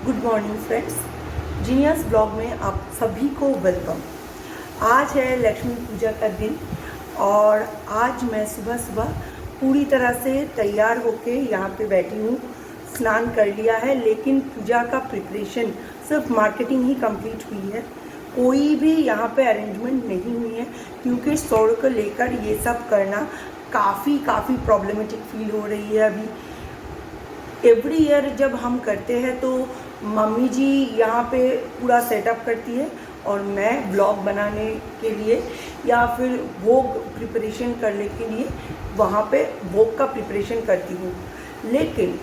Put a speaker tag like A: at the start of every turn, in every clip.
A: Good morning friends, genius blog में आप सभी को वेलकम। आज है लक्ष्मी पूजा का दिन और आज मैं सुबह सुबह पूरी तरह से तैयार होके यहाँ पे बैठी हूँ। स्नान कर लिया है, लेकिन पूजा का प्रिपरेशन सिर्फ मार्केटिंग ही कंप्लीट हुई है। कोई भी यहाँ पे अरेंजमेंट नहीं हुई है, क्योंकि सौर को लेकर ये सब करना काफ़ी प्रॉब्लमेटिक फील हो रही है। अभी एवरी ईयर जब हम करते हैं तो मम्मी जी यहाँ पे पूरा सेटअप करती है और मैं ब्लॉग बनाने के लिए या फिर भोग प्रिपरेशन करने के लिए वहाँ पे भोग का प्रिपरेशन करती हूँ। लेकिन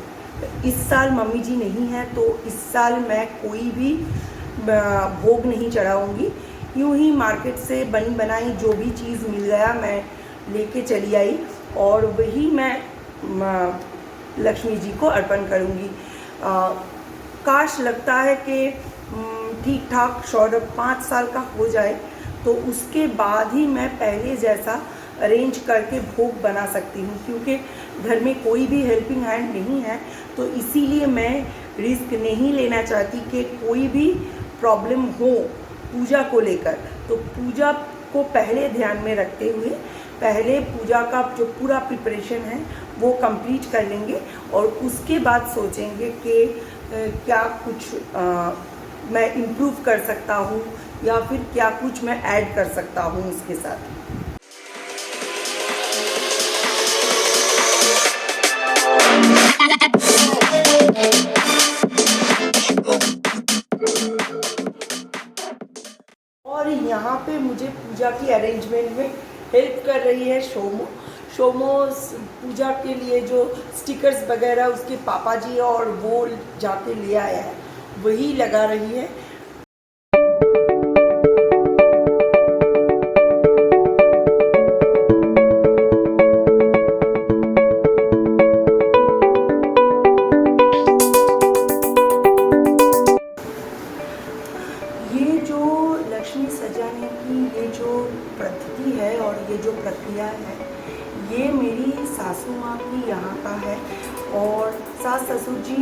A: इस साल मम्मी जी नहीं है, तो इस साल मैं कोई भी भोग नहीं चढ़ाऊँगी। यूँ ही मार्केट से बनी बनाई जो भी चीज़ मिल गया मैं लेके चली आई और वही मैं लक्ष्मी जी को अर्पण करूँगी। काश लगता है कि ठीक ठाक सौरभ 5 साल का हो जाए तो उसके बाद ही मैं पहले जैसा अरेंज करके भोग बना सकती हूँ, क्योंकि घर में कोई भी हेल्पिंग हैंड नहीं है। तो इसीलिए मैं रिस्क नहीं लेना चाहती कि कोई भी प्रॉब्लम हो पूजा को लेकर। तो पूजा को पहले ध्यान में रखते हुए पहले पूजा का जो पूरा प्रिपरेशन है वो कंप्लीट कर लेंगे और उसके बाद सोचेंगे कि क्या कुछ मैं इम्प्रूव कर सकता हूँ या फिर क्या कुछ मैं ऐड कर सकता हूँ इसके साथ। और यहाँ पे मुझे पूजा की अरेंजमेंट में हेल्प कर रही है शोमो। पूजा के लिए जो स्टिकर्स वगैरह उसके पापा जी और वो जाके ले आया है, वही लगा रही है। ये जो लक्ष्मी सजाने की ये जो पद्धति है और ये जो प्रक्रिया है, ये मेरी सासू माँ की यहाँ का है और सास ससुर जी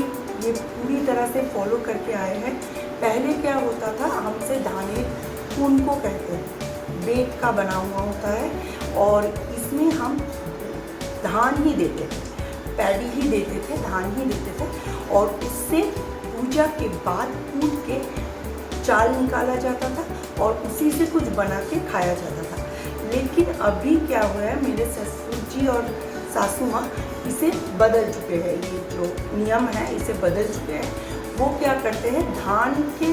A: ये पूरी तरह से फॉलो करके आए हैं। पहले क्या होता था, हमसे धाने उनको कहते हैं, बेट का बना हुआ होता है और इसमें हम धान ही देते थे, पैडी ही देते थे, धान ही देते थे और उससे पूजा के बाद कूट के चाल निकाला जाता था और उसी से कुछ बना के खाया जाता था। लेकिन अभी क्या हुआ है, मेरे ससुर जी और सासू माँ इसे बदल चुके हैं। ये जो नियम है इसे बदल चुके हैं। वो क्या करते हैं, धान के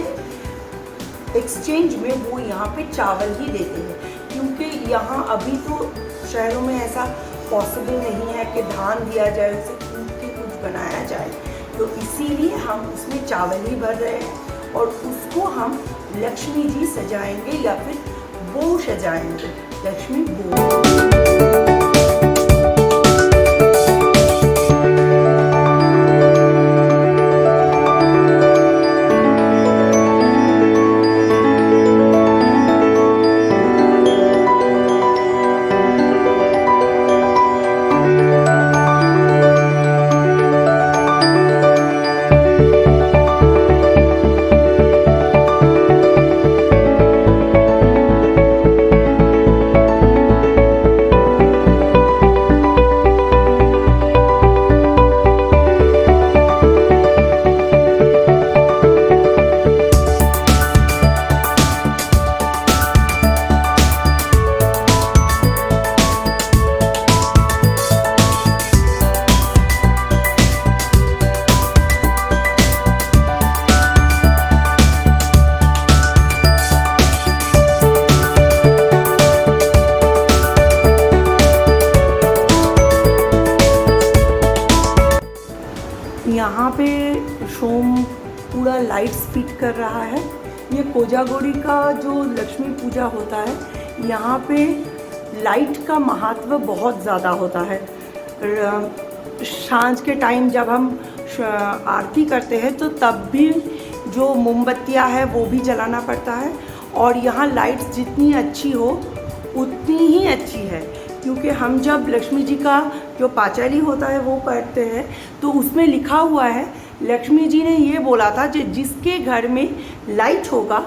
A: एक्सचेंज में वो यहाँ पे चावल ही देते हैं, क्योंकि यहाँ अभी तो शहरों में ऐसा पॉसिबल नहीं है कि धान दिया जाए, उसे कूट के कुछ बनाया जाए। तो इसीलिए हम उसमें चावल ही भर रहे हैं और उसको हम लक्ष्मी जी सजाएंगे या फिर वो सजाएंगे, लक्ष्मी वो। यहाँ पे शोम पूरा लाइट्स फिट कर रहा है। ये कोजागोड़ी का जो लक्ष्मी पूजा होता है, यहाँ पे लाइट का महत्व बहुत ज़्यादा होता है। सांझ के टाइम जब हम आरती करते हैं तो तब भी जो मोमबत्तियाँ है वो भी जलाना पड़ता है और यहाँ लाइट्स जितनी अच्छी हो उतनी ही अच्छी है, क्योंकि हम जब लक्ष्मी जी का जो पांचाली होता है वो पढ़ते हैं तो उसमें लिखा हुआ है लक्ष्मी जी ने ये बोला था कि जिसके घर में लाइट होगा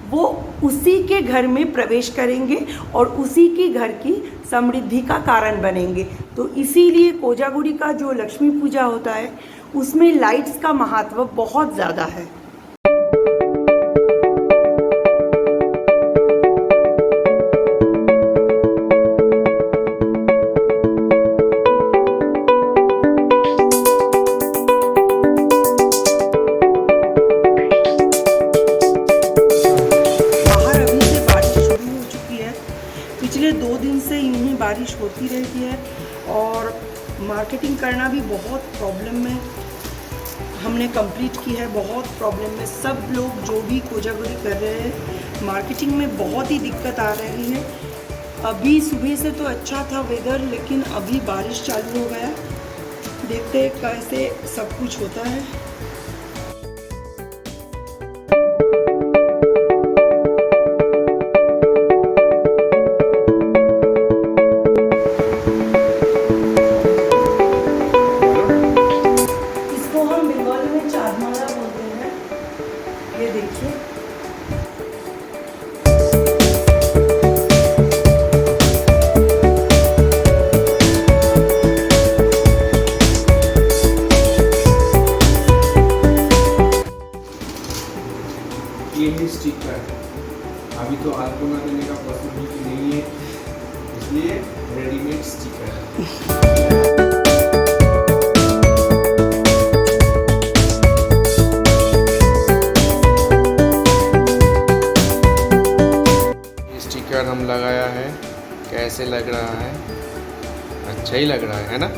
A: वो उसी के घर में प्रवेश करेंगे और उसी के घर की समृद्धि का कारण बनेंगे। तो इसीलिए कोजागुड़ी का जो लक्ष्मी पूजा होता है उसमें लाइट्स का महत्व बहुत ज़्यादा है। पिछले 2 दिन से यूं ही बारिश होती रहती है और मार्केटिंग करना भी बहुत प्रॉब्लम में हमने कंप्लीट की है। बहुत प्रॉब्लम में सब लोग जो भी कोजागुड़ी कर रहे हैं, मार्केटिंग में बहुत ही दिक्कत आ रही है। अभी सुबह से तो अच्छा था वेदर, लेकिन अभी बारिश चालू हो गया। देखते हैं कैसे सब कुछ होता है। ये देखिए,
B: ये है स्टिकर। अभी तो अल्पना देने का पॉसिबिलिटी नहीं है, इसलिए रेडीमेड स्टिकर। स्टिकर हम लगाया है, कैसे लग रहा है? अच्छा ही लग रहा है ना?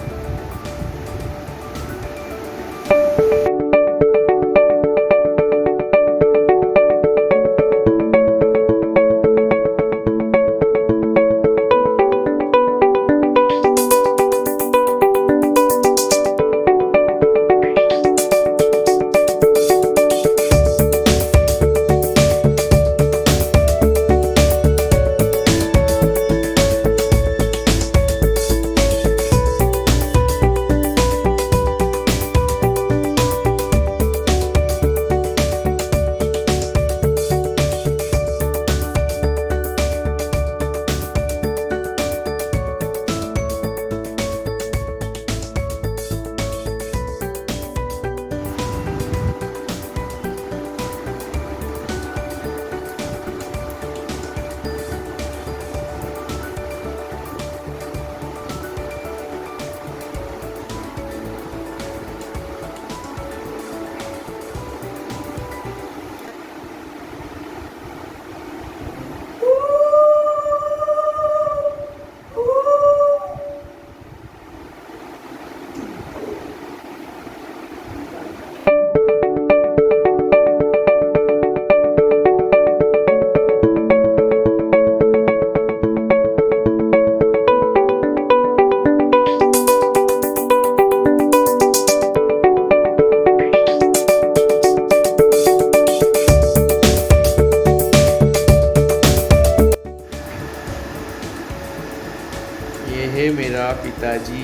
B: ये है मेरा पिताजी।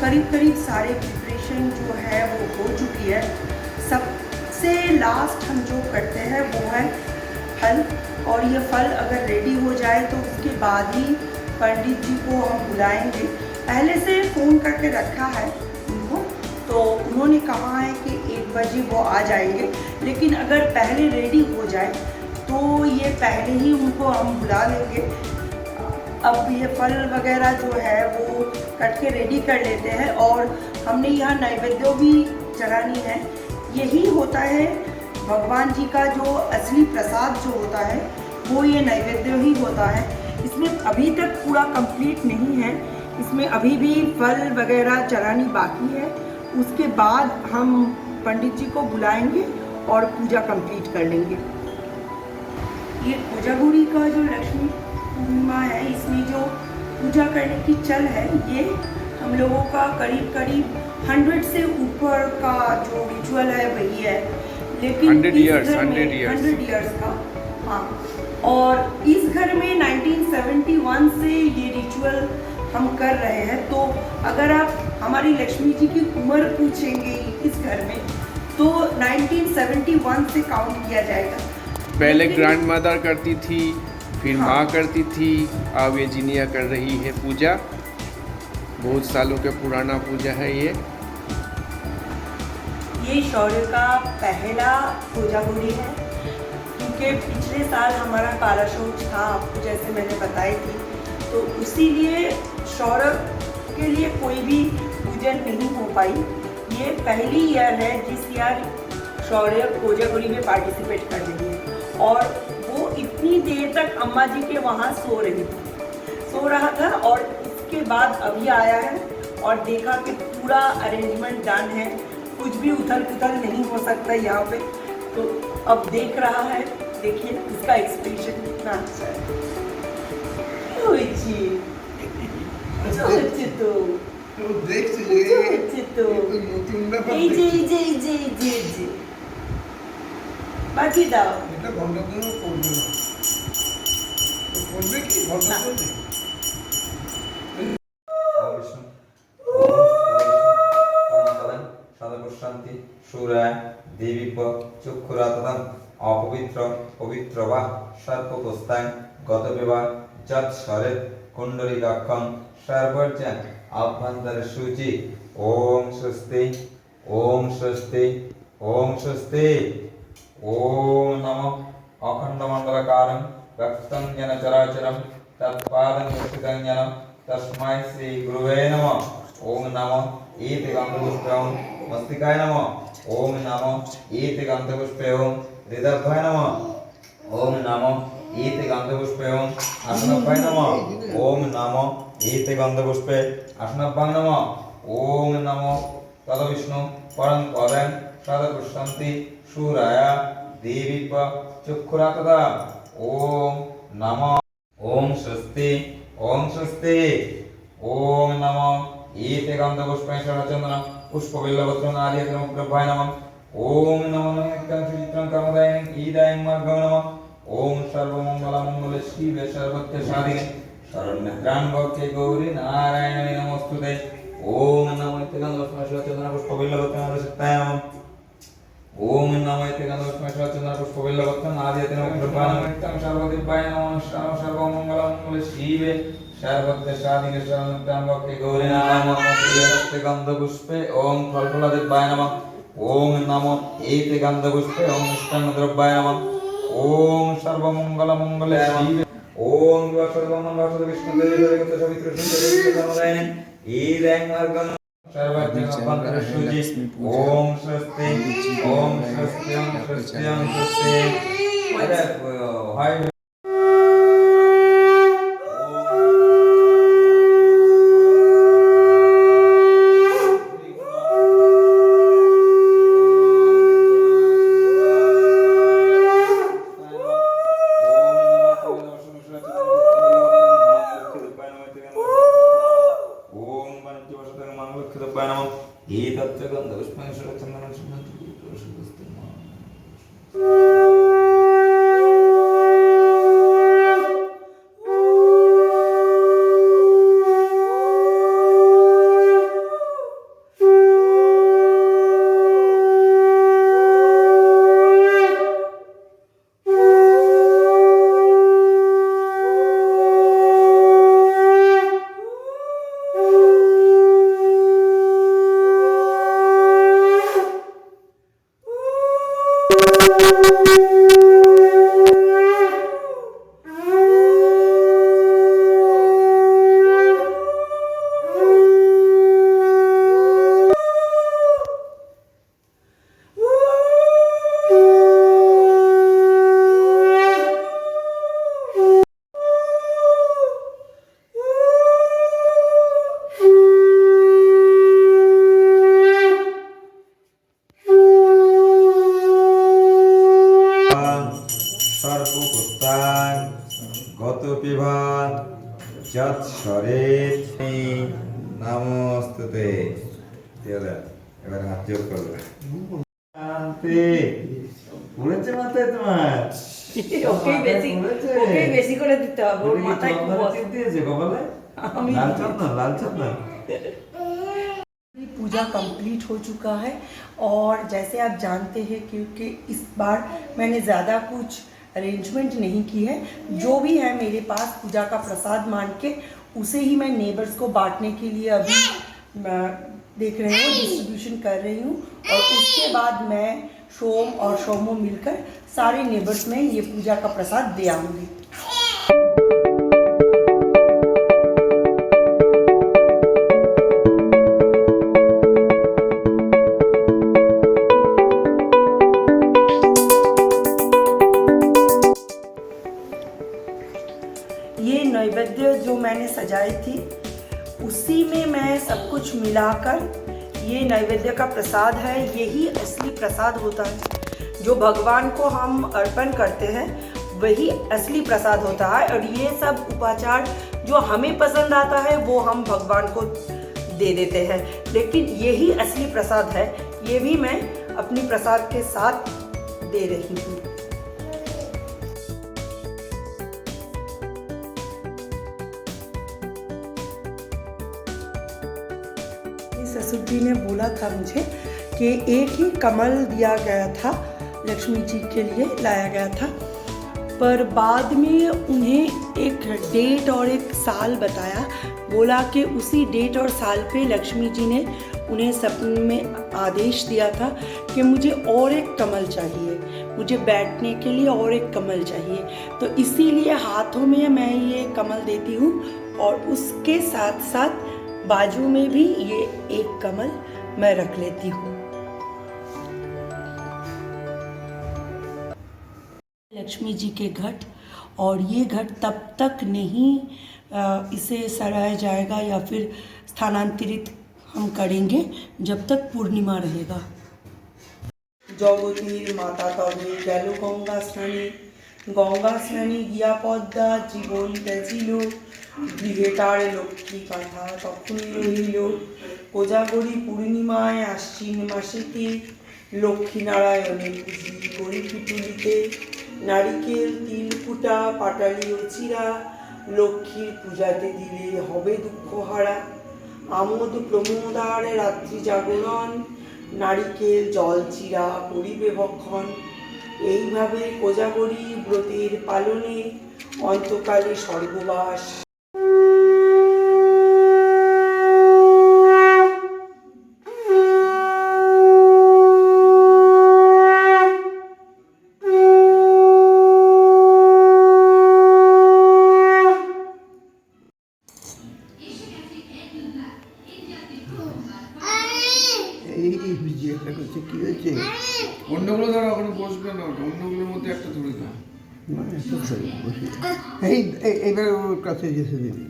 A: करीब करीब सारे प्रिपरेशन जो है वो हो चुकी है। सबसे लास्ट हम जो करते हैं वो है फल, और ये फल अगर रेडी हो जाए तो उसके बाद ही पंडित जी को हम बुलाएंगे। पहले से फ़ोन करके रखा है उनको, तो उन्होंने कहा है कि 1 बजे वो आ जाएंगे, लेकिन अगर पहले रेडी हो जाए तो ये पहले ही उनको हम बुला लेंगे। अब ये फल वगैरह जो है वो कट के रेडी कर लेते हैं, और हमने यहाँ नैवेद्य भी चढ़ानी है। यही होता है भगवान जी का जो असली प्रसाद जो होता है वो ये नैवेद्य ही होता है। इसमें अभी तक पूरा कंप्लीट नहीं है, इसमें अभी भी फल वगैरह चढ़ानी बाकी है। उसके बाद हम पंडित जी को बुलाएंगे और पूजा कंप्लीट कर लेंगे। ये कोजागुड़ी का जो लक्ष्मी पूर्णिमा है, इसमें जो पूजा करने की चल है, ये हम लोगों का करीब करीब 100 से ऊपर का जो रिचुअल है वही है, लेकिन
B: 100
A: इयर्स का। हाँ, और इस घर में 1971 से ये रिचुअल हम कर रहे हैं। तो अगर आप हमारी लक्ष्मी जी की उम्र पूछेंगे इस घर में तो 1971 से काउंट किया जाएगा।
B: पहले
A: लेकिन-
B: ग्रैंड मदर करती थी, फिर
A: हाँ।
B: माँ करती थी, अब ये जिनिया कर रही है पूजा। बहुत सालों के पुराना पूजा है ये।
A: ये शौर्य का पहला पूजा होली है, क्योंकि पिछले साल हमारा कालाशोच था, आपको जैसे मैंने बताई थी, तो इसीलिए शौर्य के लिए कोई भी पूजन नहीं हो पाई। ये पहली ईयर है जिस ईयर शौर्य कोजागरी में पार्टिसिपेट कर रही है, और वो इतनी देर तक अम्मा जी के वहाँ सो रहा था, और इसके बाद अभी आया है और देखा कि पूरा अरेंजमेंट डन है, कुछ भी उथल पुथल नहीं हो सकता यहाँ पे। तो अब देख रहा है, देखिए इसका एक्सप्रेशन कितना अच्छा है। বাকি দাও।
C: এটা ঘন্টা দিনও করবে না, তো করবে কি ঘন্টা
A: না।
C: করবে?
D: শান্তি সুরায় দেবীপ চক্ষুরাতন অপবিত্র পবিত্র বা সর্পোপস্থান গত বিবাহ যৎ স্বরেত কুণ্ডলিকাক্ষম সর্বর্জন আভ্যন্তর সূচি ওম স্বস্তি ওম স্বস্তি ওম স্বস্তি ওম নমঃ অখণ্ডমণ্ডলকারং ব্যক্তং জ্ঞান চরাচরম তৎপাদং দর্শিতং জ্ঞান তস্मै শ্রী গুরুবে নমঃ ওম নমঃ एते गन्धपुष्पं मस्तिकाय नमः ओम नमो एते गन्धपुष्पं हृदयाय नमः ओम नमो एते गन्धपुष्पं आसनभ्याय नमः ओम नमो एते गन्धपुष्पे आसनभ्याय नमः ओम नमो तद विष्णु परं पदं सदपुष्पन्ति शूराय देवीप चक्षुरातदा ओम नमो ओम स्वस्ति ओम नमो एते गन्धपुष्पेण चन्दनं पुष्पबिल्लपत्रं नारिकेलमुग्रभाय नमः ओम नमो नित्यं सुचित्रं कर्मदायिनं ईदायं मार्गं नमः ओम सर्वमङ्गलमङ्गले शिवे सर्वत्र साधिके शरण्यत्राणभक्ते गौरी नारायणे नमोस्तुते ओम नमो एते गन्धपुष्पेण चन्दनं पुष्पबिल्लपत्रं नारिकेलमुग्रभाय नमः ओम नमो एते गन्धपुष्पेण चन्दनं पुष्पबिल्लपत्रं नारिकेलमुग्रभाय नमः नित्यं सर्वदिव्याय नमः सर्वमङ्गलमङ्गले शिवे सर्वत्र साधिके शरणत्र्यम्बके गौरी नारायणे गन्धपुष्पे ओम फलफलादिव्याय नमः ओम नमो एते गन्धपुष्पे ओम मिष्टान्नद्रव्याय नमः ओम सर्वमङ्गलमङ्गले शिवे ओम सर्वमङ्गल विष्णुदेवे सवित्र सुन्दरदेवनारायणे ईदं मार्गं सर्वज्ञ ओम स्वस्ति ओम स्वस्ति ओम स्वस्ति ओम स्वस्ति अरे हाय नमोस्तुते এবার হাত যোগ করবে শান্তি উড়েছে মাথায় তোমার
A: ওকে বেশি করে দিতে হবে, ওর মাথায় খুব
D: দিয়েছে কপালে
A: আমি
D: লাল চন্দন
A: पूजा कंप्लीट हो चुका है। और जैसे आप जानते हैं क्योंकि इस बार मैंने ज़्यादा कुछ अरेंजमेंट नहीं की है, जो भी है मेरे पास पूजा का प्रसाद मान के उसे ही मैं नेबर्स को बांटने के लिए अभी देख रही हूँ, डिस्ट्रीब्यूशन कर रही हूँ। और उसके बाद मैं सोम और सोमो मिलकर सारे नेबर्स में ये पूजा का प्रसाद दे आऊँगी। ये नैवेद्य जो मैंने सजाई थी उसी में मैं सब कुछ मिलाकर ये नैवेद्य का प्रसाद है। यही असली प्रसाद होता है, जो भगवान को हम अर्पण करते हैं वही असली प्रसाद होता है। और ये सब उपाचार जो हमें पसंद आता है वो हम भगवान को दे देते हैं, लेकिन यही असली प्रसाद है। ये भी मैं अपनी प्रसाद के साथ दे रही हूँ। ससुर जी ने बोला था मुझे कि एक ही कमल दिया गया था, लक्ष्मी जी के लिए लाया गया था, पर बाद में उन्हें एक डेट और एक साल बताया। बोला कि उसी डेट और साल पे लक्ष्मी जी ने उन्हें सपने में आदेश दिया था कि मुझे और एक कमल चाहिए, मुझे बैठने के लिए और एक कमल चाहिए। तो इसीलिए हाथों में मैं ये कमल देती हूँ और उसके साथ साथ बाजू में भी ये एक कमल मैं रख लेती हूँ। लक्ष्मी जी के घट, और ये घट तब तक नहीं इसे सराया जाएगा या फिर स्थानांतरित हम करेंगे जब तक पूर्णिमा रहेगा। जगतीर माता तबे गেল গঙ্গা স্নানে গিয়া পদ্মা জীবন ত্যাজিল, গৃহে তার লক্ষ্মী কথা তখনই রহিল। কোজাগরী পূর্ণিমায় আশ্বিন মাসেতে, লক্ষ্মীনারায়ণে পুজি গরি পুতুলিতে। নারিকেল তিলকুটা পাটালি ও চিরা, লক্ষ্মীর পূজাতে দিলে হবে দুঃখ হারা। আমোদ প্রমোদার রাত্রি জাগরণ, নারিকেল জল চিরা করিবে ভক্ষণ। এইভাবে কোজাগরী ব্রতের পালনে অন্তকালে স্বর্গবাস।
C: এই ভিডিওটা করছে কি হয়েছে?
B: অন্যগুলো ধরো ওখানে বসবে না, অন্যগুলোর মধ্যে একটা ধরে দাও।
C: এইবার ওর কাছে যেতে দিবি।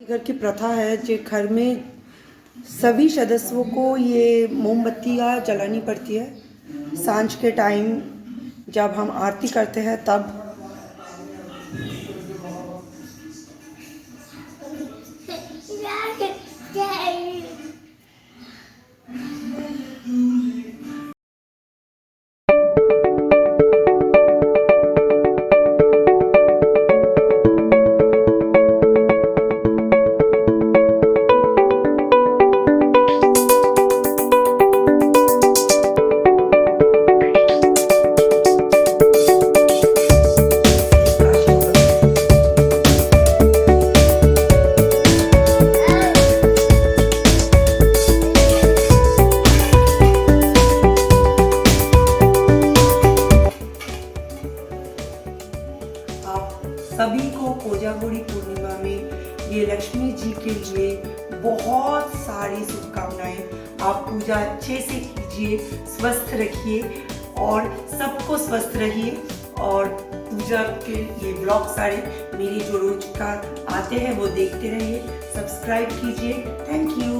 A: घर की प्रथा है जो घर में सभी सदस्यों को ये मोमबत्तियाँ जलानी पड़ती है। सांझ के टाइम जब हम आरती करते हैं तब सभी को कोजागरी पूर्णिमा में ये लक्ष्मी जी के लिए बहुत सारी शुभकामनाएं। आप पूजा अच्छे से कीजिए, स्वस्थ रखिए और सबको स्वस्थ रहिए। और पूजा के ये ब्लॉग सारे मेरे जो रोज का आते हैं वो देखते रहिए, सब्सक्राइब कीजिए। Thank you.